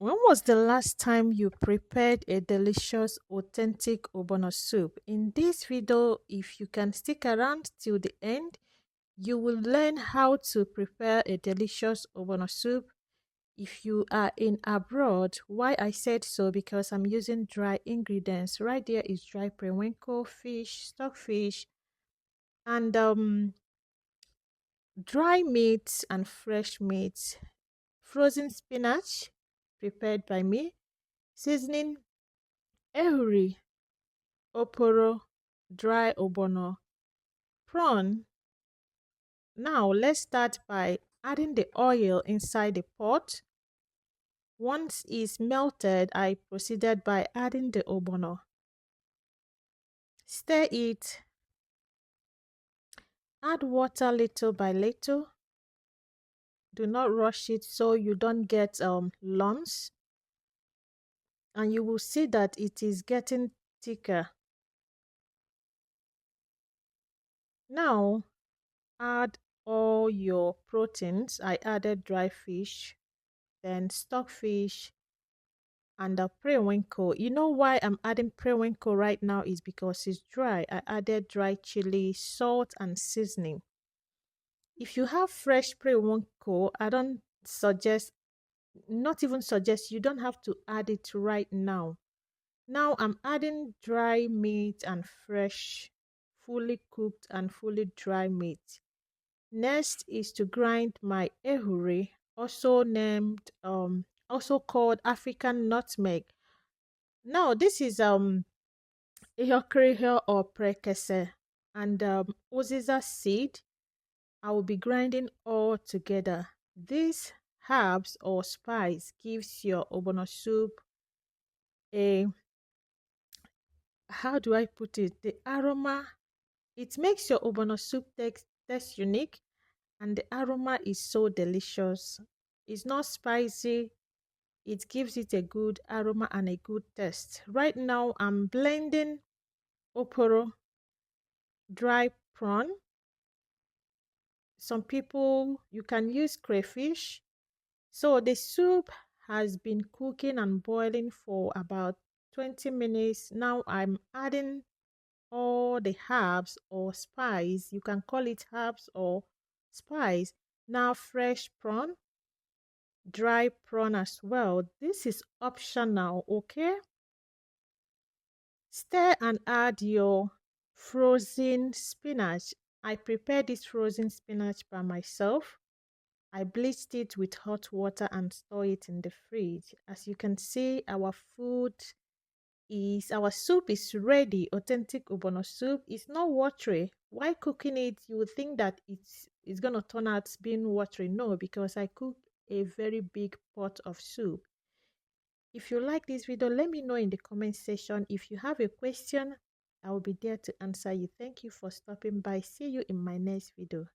When was the last time you prepared a delicious, authentic Ogbono soup? In this video, if you can stick around till the end, you will learn how to prepare a delicious Ogbono soup. If you are in abroad, why I said so, because I'm using dry ingredients. Right there is dry periwinkle fish, stockfish, and dry meats and fresh meats, frozen spinach prepared by me, seasoning ehuri, oporo, dry Ogbono, prawn. Now let's start by adding the oil inside the pot. Once it's melted, I proceeded by adding the Ogbono. Stir it. Add water little by little. Do not rush it so you don't get lumps. And you will see that it is getting thicker. Now add all your proteins. I added dry fish, then stockfish, and the periwinkle. You know why I'm adding periwinkle right now is because it's dry. I added dry chili, salt, and seasoning. If you have fresh periwinkle, I don't suggest, not even suggest, you don't have to add it right now. Now I'm adding dry meat and fresh, fully cooked and fully dry meat. Next is to grind my ehuri, also called African nutmeg. Now this is ihokriho or prekese and uziza seed. I will be grinding all together. These herbs or spice gives your Ogbono soup a, how do I put it? The aroma. It makes your Ogbono soup taste unique, and the aroma is so delicious. It's not spicy. It gives it a good aroma and a good taste. Right now, I'm blending oporo, dry prawn. Some people, you can use crayfish. So the soup has been cooking and boiling for about 20 minutes. Now I'm adding all the herbs or spice. You can call it herbs or spice. Now fresh prawn, dry prawn as well. This is optional, okay? Stir and add your frozen spinach. I prepared this frozen spinach by myself. I bleached it with hot water and store it in the fridge. As you can see, our soup is ready. Authentic Ogbono soup. It's not watery. While cooking it, you would think that it's gonna turn out being watery. No, because I cooked a very big pot of soup. If you like this video, let me know in the comment section. If you have a question, I will be there to answer you. Thank you for stopping by. See you in my next video.